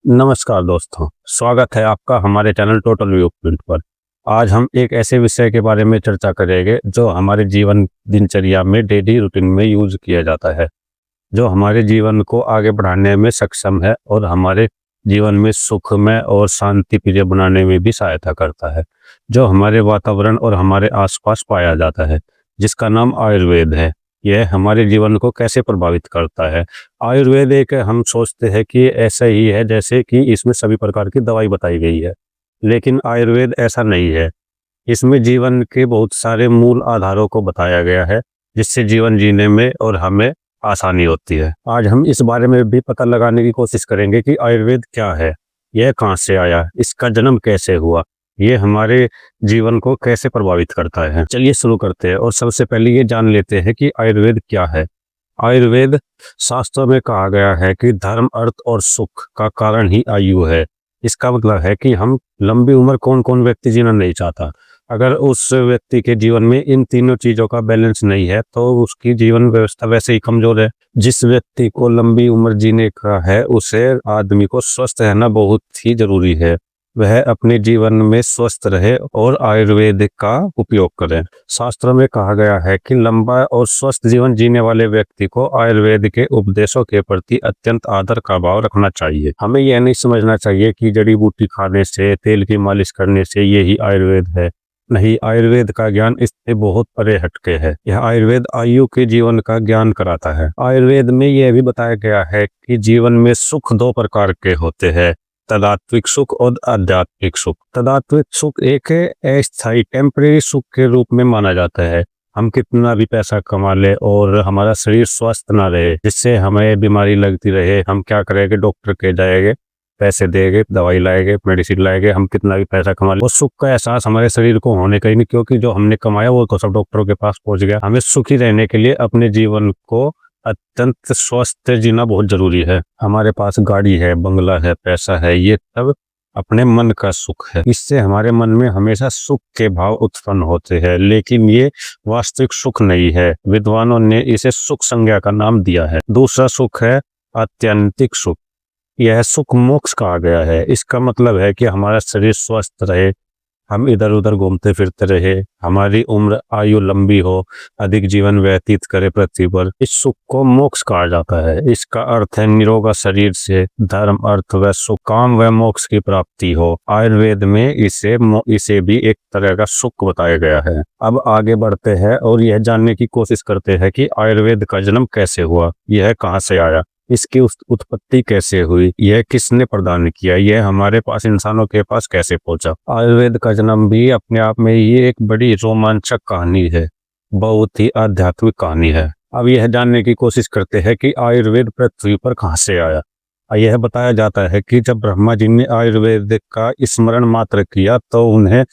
नमस्कार दोस्तों, स्वागत है आपका हमारे चैनल टोटल व्यू पॉइंट पर। आज हम एक ऐसे विषय के बारे में चर्चा करेंगे जो हमारे जीवन दिनचर्या में डेली रूटीन में यूज किया जाता है, जो हमारे जीवन को आगे बढ़ाने में सक्षम है और हमारे जीवन में सुखमय और शांति प्रिय बनाने में भी सहायता करता है, जो हमारे वातावरण और हमारे आसपास पाया जाता है, जिसका नाम आयुर्वेद है। यह हमारे जीवन को कैसे प्रभावित करता है? आयुर्वेद एक हम सोचते हैं कि ऐसा ही है जैसे कि इसमें सभी प्रकार की दवाई बताई गई है, लेकिन आयुर्वेद ऐसा नहीं है। इसमें जीवन के बहुत सारे मूल आधारों को बताया गया है, जिससे जीवन जीने में और हमें आसानी होती है। आज हम इस बारे में भी पता लगाने की कोशिश करेंगे कि आयुर्वेद क्या है, यह कहाँ से आया, इसका जन्म कैसे हुआ, ये हमारे जीवन को कैसे प्रभावित करता है। चलिए शुरू करते हैं और सबसे पहले ये जान लेते हैं कि आयुर्वेद क्या है। आयुर्वेद शास्त्रों में कहा गया है कि धर्म, अर्थ और सुख का कारण ही आयु है। इसका मतलब है कि हम लंबी उम्र कौन कौन व्यक्ति जीना नहीं चाहता। अगर उस व्यक्ति के जीवन में इन तीनों चीजों का बैलेंस नहीं है तो उसकी जीवन व्यवस्था वैसे ही कमजोर है। जिस व्यक्ति को लंबी उम्र जीने का है उसे आदमी को स्वस्थ रहना बहुत ही जरूरी है। वह अपने जीवन में स्वस्थ रहे और आयुर्वेद का उपयोग करें। शास्त्रों में कहा गया है कि लंबा और स्वस्थ जीवन जीने वाले व्यक्ति को आयुर्वेद के उपदेशों के प्रति अत्यंत आदर का भाव रखना चाहिए। हमें यह नहीं समझना चाहिए कि जड़ी बूटी खाने से, तेल की मालिश करने से यही आयुर्वेद है। नहीं, आयुर्वेद का ज्ञान इससे बहुत परे हटके है। यह आयुर्वेद आयु के जीवन का ज्ञान कराता है। आयुर्वेद में यह भी बताया गया है कि जीवन में सुख दो प्रकार के होते हैं, तदात्विक सुख और आध्यात्मिक सुख। तदात्विक सुख एक अस्थायी टेम्परेरी सुख के रूप में माना जाता है। हम कितना भी पैसा कमा ले और हमारा शरीर स्वस्थ ना रहे, जिससे हमें बीमारी लगती रहे, हम क्या करेंगे? डॉक्टर के जाएंगे, पैसे देंगे, दवाई लाएंगे, मेडिसिन लाएंगे, हम कितना भी पैसा कमा ले, वो सुख का एहसास हमारे शरीर को होने का ही नहीं, क्योंकि जो हमने कमाया वो तो सब डॉक्टरों के पास पहुंच गया। हमें सुखी रहने के लिए अपने जीवन को अत्यंत स्वस्थ जीना बहुत जरूरी है। हमारे पास गाड़ी है, बंगला है, पैसा है, ये सब अपने मन का सुख है। इससे हमारे मन में हमेशा सुख के भाव उत्पन्न होते हैं, लेकिन ये वास्तविक सुख नहीं है। विद्वानों ने इसे सुख संज्ञा का नाम दिया है। दूसरा सुख है आत्यंतिक सुख। यह सुख मोक्ष कहा गया है। इसका मतलब है कि हमारा शरीर स्वस्थ रहे, हम इधर उधर घूमते फिरते रहे, हमारी उम्र आयु लंबी हो, अधिक जीवन व्यतीत करे पृथ्वी पर। इस सुख को मोक्ष कहा जाता है। इसका अर्थ है निरोगा शरीर से धर्म, अर्थ व सुख, काम व मोक्ष की प्राप्ति हो। आयुर्वेद में इसे भी एक तरह का सुख बताया गया है। अब आगे बढ़ते हैं और यह जानने की कोशिश करते हैं कि आयुर्वेद का जन्म कैसे हुआ, यह कहाँ से आया, इसकी उत्पत्ति कैसे हुई, यह किसने प्रदान किया, यह हमारे पास इंसानों के पास कैसे पहुंचा। आयुर्वेद का जन्म भी अपने आप में ये एक बड़ी रोमांचक कहानी है, बहुत ही आध्यात्मिक कहानी है। अब यह जानने की कोशिश करते हैं कि आयुर्वेद पृथ्वी पर कहाँ से आया। यह बताया जाता है कि जब ब्रह्मा जी ने आयुर्वेद का स्मरण मात्र किया तो उन्हें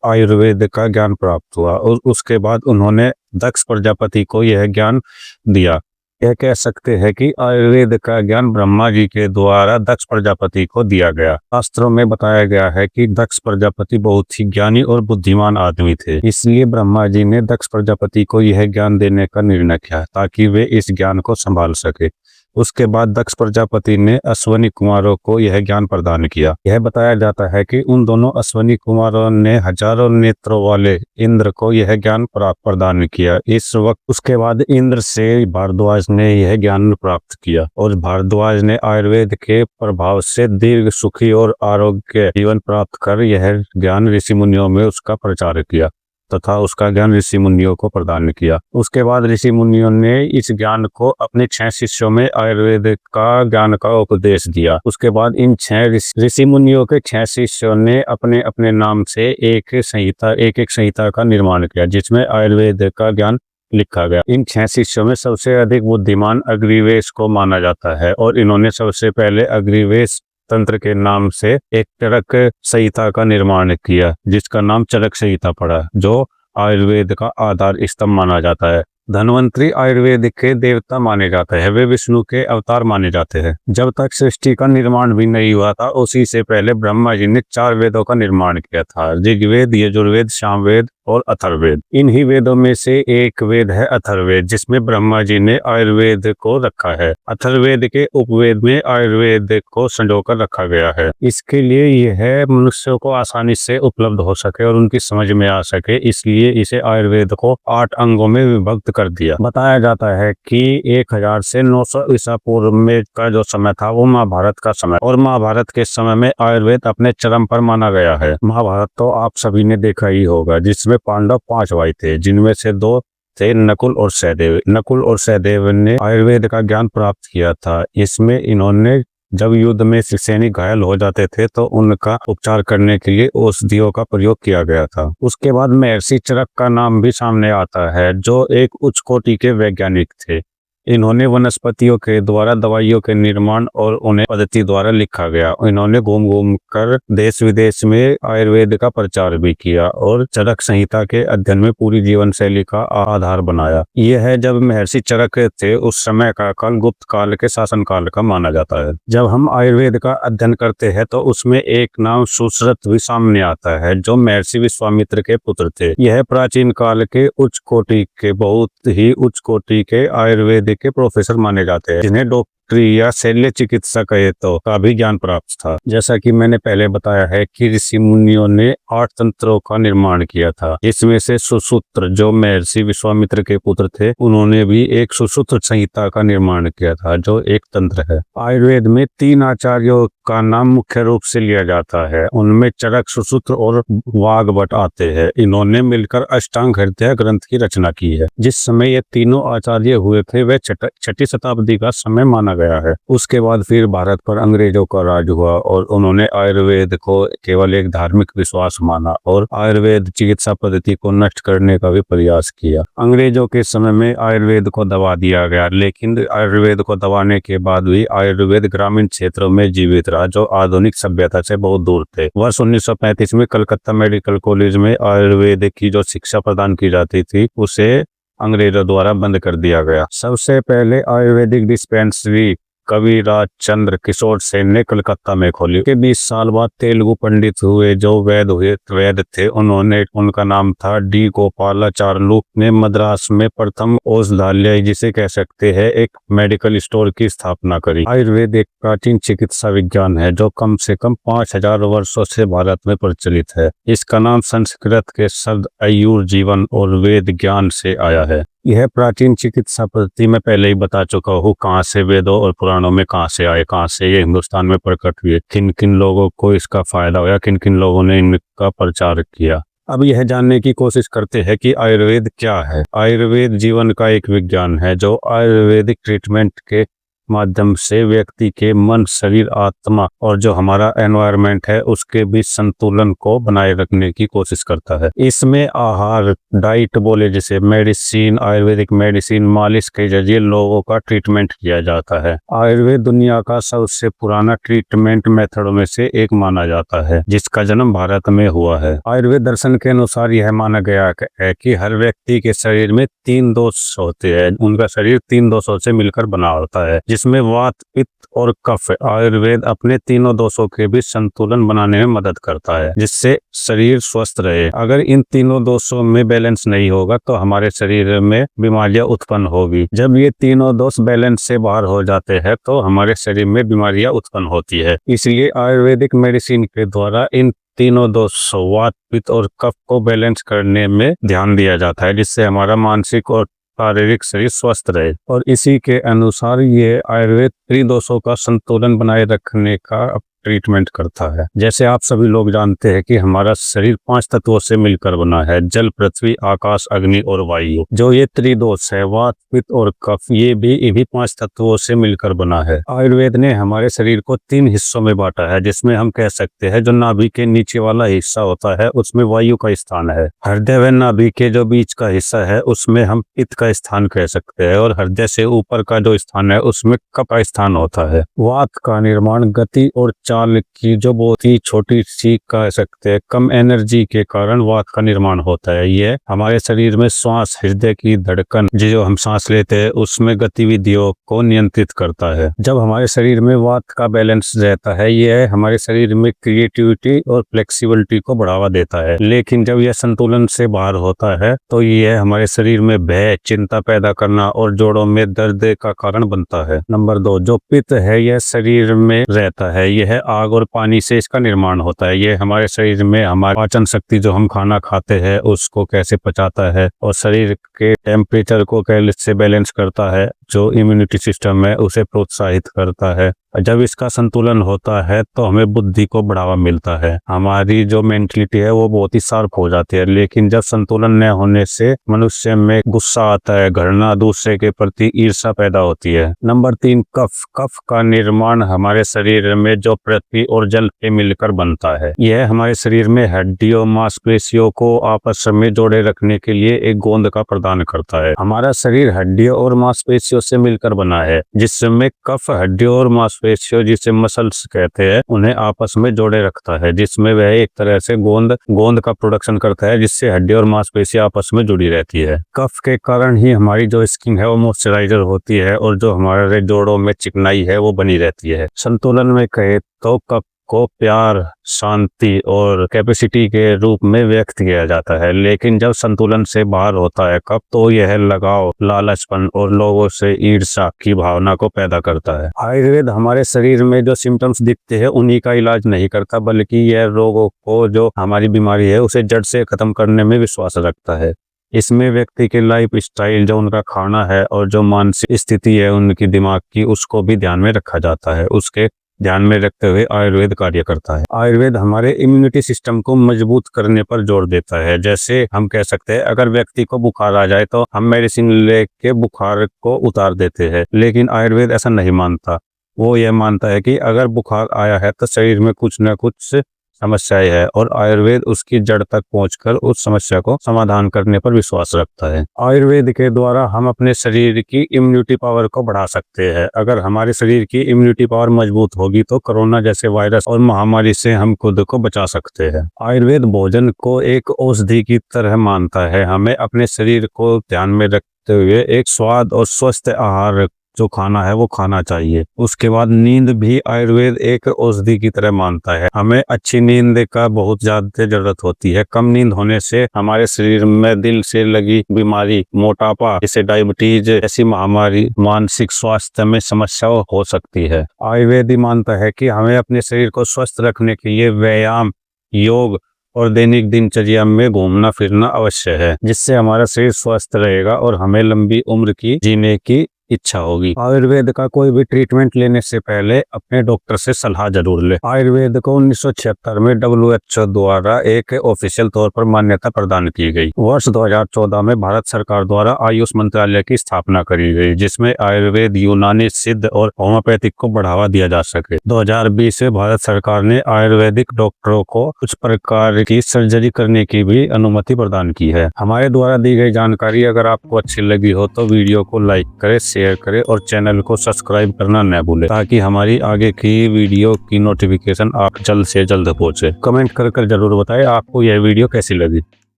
आयुर्वेद का ज्ञान प्राप्त हुआ और उसके बाद उन्होंने दक्ष प्रजापति को यह ज्ञान दिया। यह कह सकते हैं कि आयुर्वेद का ज्ञान ब्रह्मा जी के द्वारा दक्ष प्रजापति को दिया गया। शास्त्रों में बताया गया है कि दक्ष प्रजापति बहुत ही ज्ञानी और बुद्धिमान आदमी थे, इसलिए ब्रह्मा जी ने दक्ष प्रजापति को यह ज्ञान देने का निर्णय किया ताकि वे इस ज्ञान को संभाल सके। उसके बाद दक्ष प्रजापति ने अश्वनी कुमारों को यह ज्ञान प्रदान किया। यह बताया जाता है कि उन दोनों अश्वनी कुमारों ने हजारों नेत्रों वाले इंद्र को यह ज्ञान प्रदान किया। इस वक्त उसके बाद इंद्र से भारद्वाज ने यह ज्ञान प्राप्त किया और भारद्वाज ने आयुर्वेद के प्रभाव से दीर्घ, सुखी और आरोग्य जीवन प्राप्त कर यह ज्ञान ऋषि मुनियों में उसका प्रचार किया तथा उसका ज्ञान ऋषि मुनियों को प्रदान किया। उसके बाद ऋषि मुनियों ने इस ज्ञान को अपने 6 शिष्यों में आयुर्वेद का ज्ञान का उपदेश दिया। उसके बाद इन 6 ऋषि मुनियों के 6 शिष्यों ने अपने अपने नाम से एक संहिता का निर्माण किया, जिसमें आयुर्वेद का ज्ञान लिखा गया। इन 6 शिष्यों में सबसे अधिक बुद्धिमान अग्निवेश को माना जाता है और इन्होंने सबसे पहले अग्निवेश तंत्र के नाम से एक चरक संहिता का निर्माण किया, जिसका नाम चरक संहिता पड़ा, जो आयुर्वेद का आधार स्तंभ माना जाता है। धन्वंतरी आयुर्वेद के देवता माने जाते हैं, वे विष्णु के अवतार माने जाते हैं। जब तक सृष्टि का निर्माण भी नहीं हुआ था, उसी से पहले ब्रह्मा जी ने 4 वेदों का निर्माण किया था, ऋग्वेद, यजुर्वेद, सामवेद और अथर्ववेद। इन्हीं वेदों में से एक वेद है अथर्ववेद, जिसमें ब्रह्मा जी ने आयुर्वेद को रखा है। अथर्ववेद के उपवेद में आयुर्वेद को संजोकर रखा गया है। इसके लिए यह मनुष्यों को आसानी से उपलब्ध हो सके और उनकी समझ में आ सके, इसलिए इसे आयुर्वेद को 8 अंगों में विभक्त कर दिया। बताया जाता है कि 1000 से 900 ईसा पूर्व में का जो समय था वो महाभारत का समय, और महाभारत के समय में आयुर्वेद अपने चरम पर माना गया है। महाभारत तो आप सभी ने देखा ही होगा, जिसमें पांडव 5 भाई थे, जिनमें से 2 थे नकुल और सहदेव। नकुल और सहदेव ने आयुर्वेद का ज्ञान प्राप्त किया था। इसमें इन्होंने जब युद्ध में सैनिक घायल हो जाते थे तो उनका उपचार करने के लिए औषधियों का प्रयोग किया गया था। उसके बाद महर्षि चरक का नाम भी सामने आता है, जो एक उच्च कोटि के वैज्ञानिक थे। इन्होंने वनस्पतियों के द्वारा दवाइयों के निर्माण और उन्हें पद्धति द्वारा लिखा गया। इन्होंने घूम घूम कर देश विदेश में आयुर्वेद का प्रचार भी किया और चरक संहिता के अध्ययन में पूरी जीवन शैली का आधार बनाया। यह है जब महर्षि चरक थे, उस समय का काल गुप्त काल के शासन काल का माना जाता है। जब हम आयुर्वेद का अध्ययन करते हैं तो उसमें एक नाम सुश्रुत भी सामने आता है, जो महर्षि विश्वामित्र के पुत्र थे। यह प्राचीन काल के उच्च कोटि के, बहुत ही उच्च कोटि के आयुर्वेद के प्रोफेसर माने जाते हैं, जिन्हें डॉक्टरी या शल्य चिकित्सा कहे तो का भी ज्ञान प्राप्त था। जैसा कि मैंने पहले बताया है कि ऋषि मुनियों ने 8 तंत्रों का निर्माण किया था। इसमें से सुश्रुत, जो महर्षि विश्वामित्र के पुत्र थे, उन्होंने भी एक सुश्रुत संहिता का निर्माण किया था, जो एक तंत्र है। आयुर्वेद में 3 आचार्यों का नाम मुख्य रूप से लिया जाता है। उनमें चरक, सुश्रुत और वाग्भट आते हैं। इन्होंने मिलकर अष्टांग हृदय ग्रंथ की रचना की है। जिस समय ये तीनों आचार्य हुए थे वह 6ठी शताब्दी का समय माना गया है। उसके बाद फिर भारत पर अंग्रेजों का राज हुआ और उन्होंने आयुर्वेद को केवल एक धार्मिक विश्वास माना और आयुर्वेद चिकित्सा पद्धति को नष्ट करने का भी प्रयास किया। अंग्रेजों के समय में आयुर्वेद को दबा दिया गया, लेकिन आयुर्वेद को दबाने के बाद भी आयुर्वेद ग्रामीण क्षेत्रों में जीवित रहा, जो आधुनिक सभ्यता से बहुत दूर थे। वर्ष 1935 में कलकत्ता मेडिकल कॉलेज में आयुर्वेद की जो शिक्षा प्रदान की जाती थी, उसे अंग्रेजों द्वारा बंद कर दिया गया। सबसे पहले आयुर्वेदिक डिस्पेंसरी कविराज चंद्र किशोर सेन ने कलकत्ता में खोली। के 20 साल बाद तेलुगु पंडित हुए, जो वैद थे। उनका नाम था डी गोपालाचार्लू ने मद्रास में प्रथम औषधालय, जिसे कह सकते हैं एक मेडिकल स्टोर, की स्थापना करी। आयुर्वेद एक प्राचीन चिकित्सा विज्ञान है जो कम से कम 5000 वर्षों से भारत में प्रचलित है। इसका नाम संस्कृत के शब्द आयुर जीवन और वेद ज्ञान से आया है। यह प्राचीन चिकित्सा पद्धति में पहले ही बता चुका हूँ कहाँ से वेदों और पुराणों में कहाँ से आए, कहाँ से ये हिंदुस्तान में प्रकट हुए, किन किन लोगों को इसका फायदा हुआ, किन किन लोगों ने इनका प्रचार किया। अब यह जानने की कोशिश करते हैं कि आयुर्वेद क्या है। आयुर्वेद जीवन का एक विज्ञान है जो आयुर्वेदिक ट्रीटमेंट के माध्यम से व्यक्ति के मन, शरीर, आत्मा और जो हमारा एनवायरनमेंट है उसके बीच संतुलन को बनाए रखने की कोशिश करता है। इसमें आहार, डाइट बोले जिसे, मेडिसिन, आयुर्वेदिक मेडिसिन, मालिश के जरिए लोगों का ट्रीटमेंट किया जाता है। आयुर्वेद दुनिया का सबसे पुराना ट्रीटमेंट मेथड में से एक माना जाता है, जिसका जन्म भारत में हुआ है। आयुर्वेद दर्शन के अनुसार यह माना गया है कि हर व्यक्ति के शरीर में 3 दोष होते हैं। उनका शरीर 3 दोषों से मिलकर बना होता है, जिसमें वात, पित्त और कफ। आयुर्वेद अपने तीनों दोषों के बीच संतुलन बनाने में मदद करता है, जिससे शरीर स्वस्थ रहे। अगर इन तीनों दोषों में बैलेंस नहीं होगा तो हमारे शरीर में बीमारियां उत्पन्न होगी। जब ये तीनों दोष बैलेंस से बाहर हो जाते हैं तो हमारे शरीर में बीमारियां उत्पन्न होती है। इसलिए आयुर्वेदिक मेडिसिन के द्वारा इन तीनों दोषों, वात, पित्त और कफ को बैलेंस करने में ध्यान दिया जाता है, जिससे हमारा मानसिक और शारीरिक शरीर स्वस्थ रहे। और इसी के अनुसार ये आयुर्वेद त्रिदोषों का संतुलन बनाए रखने का ट्रीटमेंट करता है। जैसे आप सभी लोग जानते हैं कि हमारा शरीर 5 तत्वों से मिलकर बना है, जल, पृथ्वी, आकाश, अग्नि और वायु। जो ये त्रिदोष है, वात, पित्त और कफ, ये भी इन्हीं 5 तत्वों से मिलकर बना है। आयुर्वेद ने हमारे शरीर को 3 हिस्सों में बांटा है, जिसमें हम कह सकते हैं जो नाभि के नीचे वाला हिस्सा होता है उसमें वायु का स्थान है। हृदय व नाभि के जो बीच का हिस्सा है उसमें हम पित्त का स्थान कह सकते हैं, और हृदय से ऊपर का जो स्थान है उसमें कफ का स्थान होता है। वात का निर्माण गति और चाल की जो बहुत ही छोटी सी कह सकते हैं कम एनर्जी के कारण वात का निर्माण होता है। यह हमारे शरीर में श्वास, हृदय की धड़कन जो हम सांस लेते हैं उसमें गतिविधियों को नियंत्रित करता है। जब हमारे शरीर में वात का बैलेंस रहता है यह हमारे शरीर में क्रिएटिविटी और फ्लेक्सिबिलिटी को बढ़ावा देता है। लेकिन जब यह संतुलन से बाहर होता है तो यह हमारे शरीर में भय, चिंता पैदा करना और जोड़ों में दर्द का कारण बनता है। नंबर 2, जो पित्त है यह शरीर में रहता है। यह आग और पानी से इसका निर्माण होता है। यह हमारे शरीर में हमारी पाचन शक्ति जो हम खाना खाते हैं उसको कैसे पचाता है और शरीर के टेम्परेचर को कैसे बैलेंस करता है। जो इम्यूनिटी सिस्टम है उसे प्रोत्साहित करता है। जब इसका संतुलन होता है तो हमें बुद्धि को बढ़ावा मिलता है। हमारी जो मेंटलिटी है वो बहुत ही शार्प हो जाती है। लेकिन जब संतुलन न होने से मनुष्य में गुस्सा आता है, घृणा, दूसरे के प्रति ईर्ष्या पैदा होती है। नंबर 3, कफ। कफ का निर्माण हमारे शरीर में जो पृथ्वी और जल के मिलकर बनता है। यह हमारे शरीर में हड्डियों, मांसपेशियों को आपस में जोड़े रखने के लिए एक गोंद का प्रदान करता है। हमारा शरीर हड्डियों और मांसपेशियों से मिलकर बना है जिसमें कफ हड्डियों और मांसपेशियों जिसे मसल्स कहते हैं उन्हें आपस में जोड़े रखता है, जिसमें वह एक तरह से गोंद का प्रोडक्शन करता है जिससे हड्डी और मांसपेशियां आपस में जुड़ी रहती है। कफ के कारण ही हमारी जो स्किन है वो मॉइस्चराइजर होती है और जो हमारे जोड़ों में चिकनाई है वो बनी रहती है। संतुलन में कहे तो कफ को प्यार, शांति और कैपेसिटी के रूप में व्यक्त किया जाता है। लेकिन जब संतुलन से बाहर होता है कफ तो यह लगाव, लालचपन और लोगों से ईर्ष्या की भावना को पैदा करता है। आयुर्वेद हमारे शरीर में जो सिम्टम्स दिखते हैं उन्हीं का इलाज नहीं करता बल्कि यह रोगों को जो हमारी बीमारी है उसे जड़ से खत्म करने में विश्वास रखता है। इसमें व्यक्ति के लाइफ स्टाइल, जो उनका खाना है और जो मानसिक स्थिति है उनकी दिमाग की, उसको भी ध्यान में रखा जाता है। उसके ध्यान में रखते हुए आयुर्वेद कार्य करता है। आयुर्वेद हमारे इम्यूनिटी सिस्टम को मजबूत करने पर जोर देता है। जैसे हम कह सकते हैं अगर व्यक्ति को बुखार आ जाए तो हम मेडिसिन लेके बुखार को उतार देते हैं, लेकिन आयुर्वेद ऐसा नहीं मानता। वो यह मानता है कि अगर बुखार आया है तो शरीर में कुछ न कुछ समस्याएं है और आयुर्वेद उसकी जड़ तक पहुंचकर उस समस्या को समाधान करने पर विश्वास रखता है। आयुर्वेद के द्वारा हम अपने शरीर की इम्यूनिटी पावर को बढ़ा सकते हैं। अगर हमारे शरीर की इम्यूनिटी पावर मजबूत होगी तो कोरोना जैसे वायरस और महामारी से हम खुद को बचा सकते हैं। आयुर्वेद भोजन को एक औषधि की तरह मानता है। हमें अपने शरीर को ध्यान में रखते हुए एक स्वाद और स्वस्थ आहार जो खाना है वो खाना चाहिए। उसके बाद नींद भी आयुर्वेद एक औषधि की तरह मानता है। हमें अच्छी नींद का बहुत ज्यादा जरूरत होती है। कम नींद होने से हमारे शरीर में दिल से लगी बीमारी, मोटापा, जैसे डायबिटीज ऐसी महामारी, मानसिक स्वास्थ्य में समस्या हो सकती है। आयुर्वेद मानता है कि हमें अपने शरीर को स्वस्थ रखने के लिए व्यायाम, योग और दैनिक दिनचर्या में घूमना फिरना अवश्य है, जिससे हमारा शरीर स्वस्थ रहेगा और हमें लंबी उम्र की जीने की इच्छा होगी। आयुर्वेद का कोई भी ट्रीटमेंट लेने से पहले अपने डॉक्टर से सलाह जरूर ले। आयुर्वेद को 1976 में WHO द्वारा एक ऑफिशियल तौर पर मान्यता प्रदान की गई। वर्ष 2014 में भारत सरकार द्वारा आयुष मंत्रालय की स्थापना करी गई, जिसमें आयुर्वेद, यूनानी, सिद्ध और होम्योपैथिक को बढ़ावा दिया जा सके। 2020 में भारत सरकार ने आयुर्वेदिक डॉक्टरों को कुछ प्रकार की सर्जरी करने की भी अनुमति प्रदान की है। हमारे द्वारा दी गई जानकारी अगर आपको अच्छी लगी हो तो वीडियो को लाइक करें, शेयर करें और चैनल को सब्सक्राइब करना न भूलें, ताकि हमारी आगे की वीडियो की नोटिफिकेशन आप जल्द से जल्द पहुंचे। कमेंट कर जरूर बताएं आपको यह वीडियो कैसी लगी।